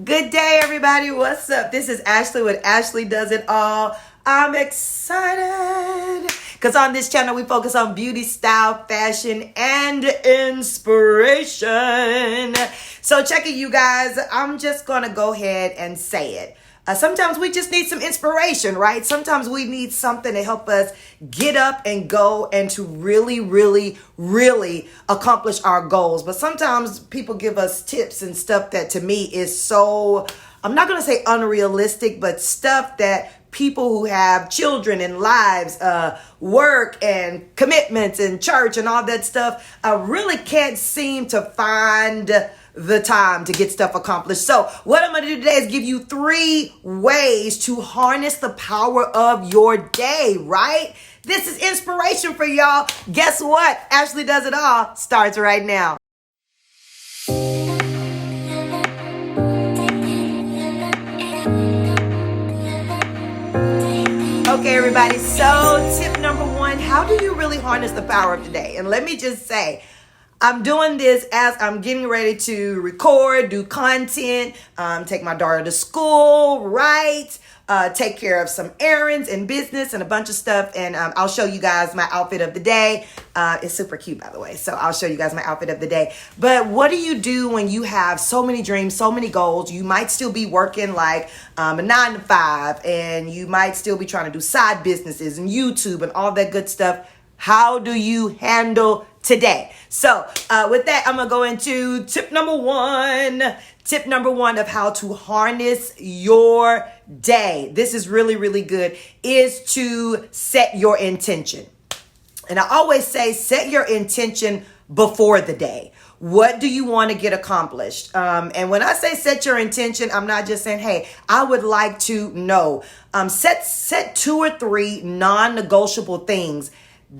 Good day, everybody. What's up? This is Ashley with Ashley Does It All. I'm excited because on this channel, we focus on beauty, style, fashion, and inspiration. So check it, you guys. I'm just going to go ahead and say it. Sometimes we just need some inspiration, right? Sometimes we need something to help us get up and go and to really accomplish our goals. But sometimes people give us tips and stuff that to me is so, I'm not going to say unrealistic, but stuff that people who have children and lives, work and commitments and church and all that stuff, really can't seem to find the time to get stuff accomplished. So what I'm going to do today is give you 3 ways to harness the power of your day, right? This is inspiration for y'all. Guess what? Ashley Does It All starts right now. Okay, everybody. So tip number 1, how do you really harness the power of the day? And let me just say, I'm doing this as I'm getting ready to record, do content, take my daughter to school, write, take care of some errands and business and a bunch of stuff. And I'll show you guys my outfit of the day. It's super cute, by the way. So I'll show you guys my outfit of the day. But what do you do when you have so many dreams, so many goals? You might still be working like a 9 to 5, and you might still be trying to do side businesses and YouTube and all that good stuff. How do you handle today? So with that, I'm going to go into tip number 1. Tip number 1 of how to harness your day. This is really good, is to set your intention. And I always say, set your intention before the day. What do you want to get accomplished? And when I say set your intention, I'm not just saying, hey, I would like to know. Set 2 or 3 non-negotiable things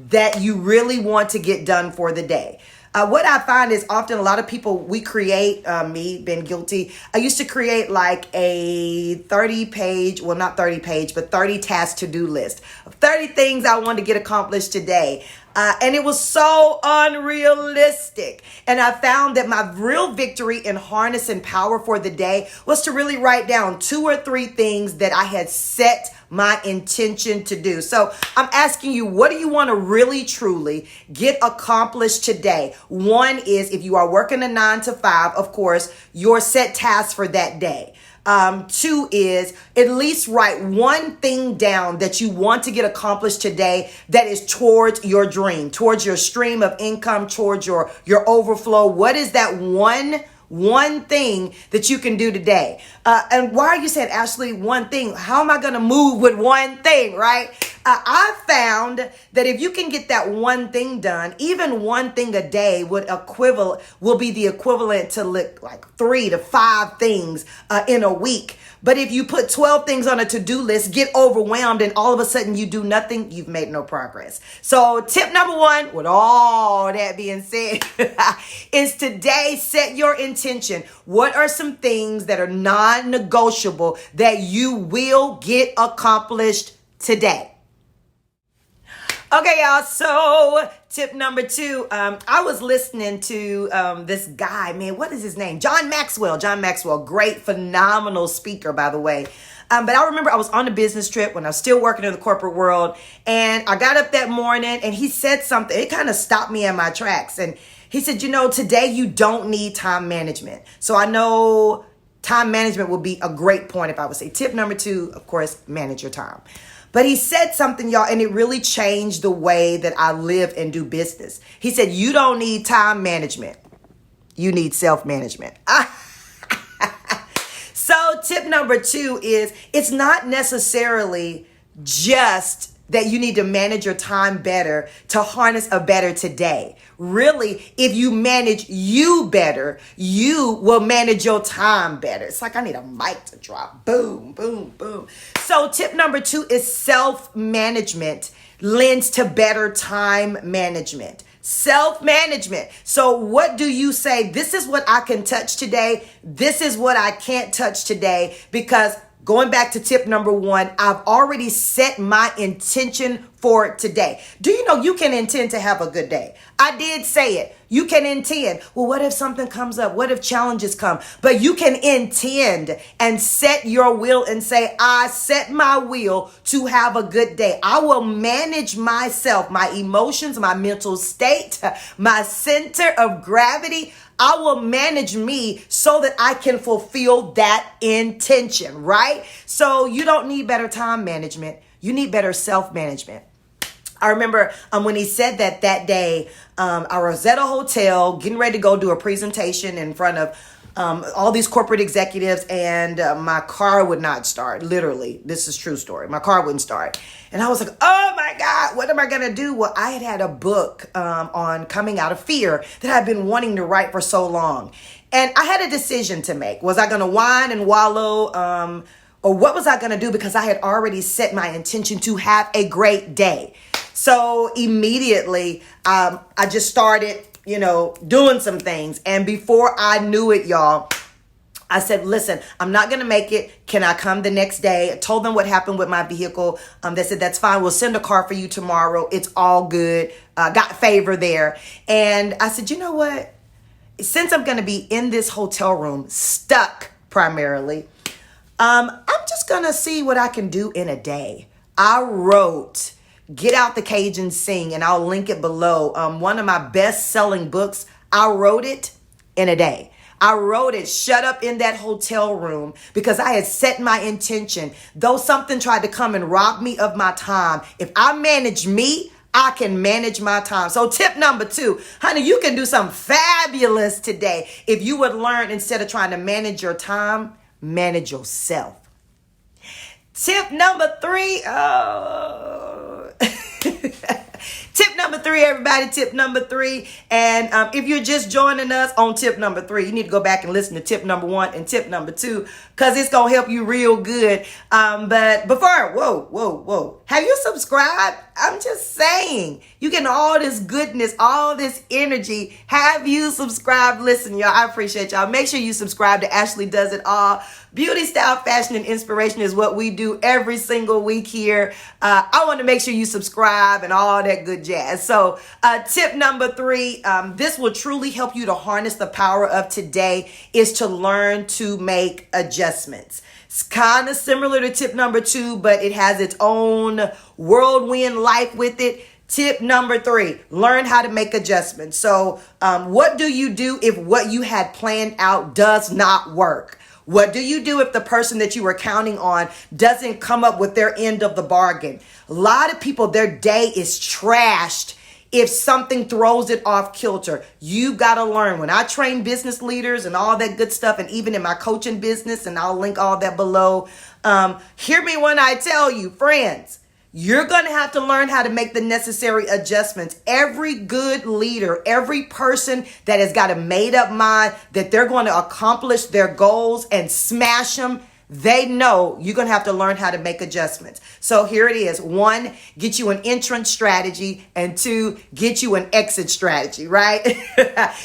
that you really want to get done for the day. What I find is often a lot of people, we create, me being guilty, I used to create like a 30-page, well, not 30-page, but 30 task to-do list of 30 things I wanted to get accomplished today. And it was so unrealistic. And I found that my real victory in harnessing power for the day was to really write down 2 or 3 things that I had set my intention to do. So I'm asking you, what do you want to really truly get accomplished today? 1 is, if you are working a 9 to 5, of course, your set task for that day. 2 is at least write 1 thing down that you want to get accomplished today that is towards your dream, towards your stream of income, towards your overflow. What is that one thing that you can do today? And why are you saying, Ashley, 1 thing? How am I going to move with 1 thing, right? I found that if you can get that 1 thing done, even 1 thing a day will be the equivalent to like 3 to 5 things in a week. But if you put 12 things on a to-do list, get overwhelmed, and all of a sudden you do nothing, you've made no progress. So tip number 1, with all that being said, is today set your intention. What are some things that are non-negotiable that you will get accomplished today? Okay, y'all. So tip number 2, I was listening to this guy, man, what is his name? John Maxwell, great, phenomenal speaker, by the way. But I remember I was on a business trip when I was still working in the corporate world, and I got up that morning and he said something. It kind of stopped me in my tracks. And he said, today you don't need time management. So I know time management would be a great point if I would say tip number 2, of course, manage your time. But he said something, y'all, and it really changed the way that I live and do business. He said, you don't need time management. You need self-management. So tip number 2 is, it's not necessarily just that you need to manage your time better to harness a better today. Really, if you manage you better, you will manage your time better. It's like I need a mic to drop. Boom, boom, boom. So tip number 2 is self-management lends to better time management. Self-management. So what do you say? This is what I can touch today. This is what I can't touch today, because going back to tip number one, I've already set my intention for today. Do you know you can intend to have a good day? I did say it. You can intend. Well, what if something comes up? What if challenges come? But you can intend and set your will and say, I set my will to have a good day. I will manage myself, my emotions, my mental state, my center of gravity. I will manage me so that I can fulfill that intention, right? So you don't need better time management. You need better self-management. I remember when he said that day, I was at a hotel getting ready to go do a presentation in front of all these corporate executives, and my car would not start. Literally, this is true story. My car wouldn't start. And I was like, oh my God, what am I going to do? Well, I had a book on coming out of fear that I've been wanting to write for so long. And I had a decision to make. Was I going to whine and wallow, or what was I going to do? Because I had already set my intention to have a great day. So immediately, I just started, doing some things. And before I knew it, y'all, I said, listen, I'm not going to make it. Can I come the next day? I told them what happened with my vehicle. They said, that's fine. We'll send a car for you tomorrow. It's all good. Got favor there. And I said, you know what? Since I'm going to be in this hotel room, stuck primarily, I'm just going to see what I can do in a day. I wrote Get Out the Cage and Sing, and I'll link it below. One of my best-selling books, I wrote it in a day. I wrote it shut up in that hotel room because I had set my intention. Though something tried to come and rob me of my time, if I manage me, I can manage my time. So tip number two, honey, you can do something fabulous today if you would learn, instead of trying to manage your time, manage yourself. Tip number three, tip number three, everybody, tip number three. And if you're just joining us on tip number three, you need to go back and listen to tip number one and tip number two, because it's going to help you real good. But before, whoa. Have you subscribed? I'm just saying, you getting all this goodness, all this energy. Have you subscribed? Listen, y'all, I appreciate y'all. Make sure you subscribe to Ashley Does It All. Beauty, style, fashion, and inspiration is what we do every single week here. I want to make sure you subscribe and all that good jazz. So tip number three, this will truly help you to harness the power of today, is to learn to make adjustments. It's kind of similar to tip number two, but it has its own whirlwind life with it. Tip number three, learn how to make adjustments. So what do you do if what you had planned out does not work? What do you do if the person that you were counting on doesn't come up with their end of the bargain? A lot of people, their day is trashed if something throws it off kilter. You got to learn. When I train business leaders and all that good stuff, and even in my coaching business, and I'll link all that below, hear me when I tell you, friends, you're going to have to learn how to make the necessary adjustments. Every good leader, every person that has got a made up mind that they're going to accomplish their goals and smash them, they know you're going to have to learn how to make adjustments. So here it is. One, get you an entrance strategy, and two, get you an exit strategy, right?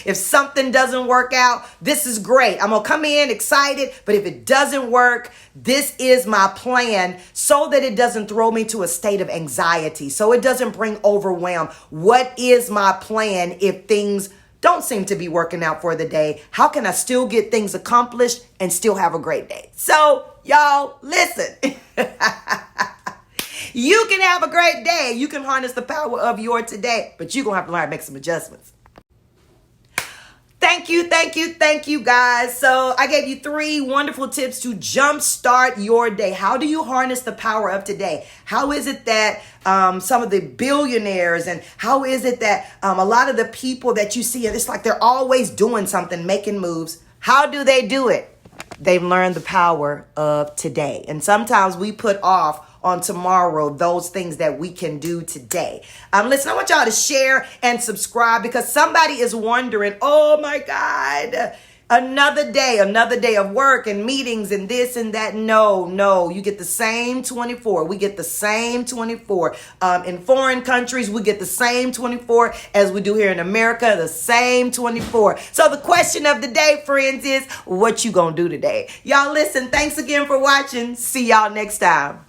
If something doesn't work out, this is great. I'm going to come in excited, but if it doesn't work, this is my plan so that it doesn't throw me to a state of anxiety, so it doesn't bring overwhelm. What is my plan if things don't seem to be working out for the day? How can I still get things accomplished and still have a great day? So y'all, listen, you can have a great day. You can harness the power of your today, but you're going to have to learn how to make some adjustments. Thank you, guys. So I gave you 3 wonderful tips to jumpstart your day. How do you harness the power of today? How is it that some of the billionaires, and how is it that a lot of the people that you see, it's like they're always doing something, making moves. How do they do it? They've learned the power of today. And sometimes we put off on tomorrow those things that we can do today. Listen, I want y'all to share and subscribe, because somebody is wondering, oh my God, another day of work and meetings and this and that. No, you get the same 24. We get the same 24. In foreign countries, we get the same 24 as we do here in America, the same 24. So the question of the day, friends, is what you gonna do today? Y'all listen, thanks again for watching. See y'all next time.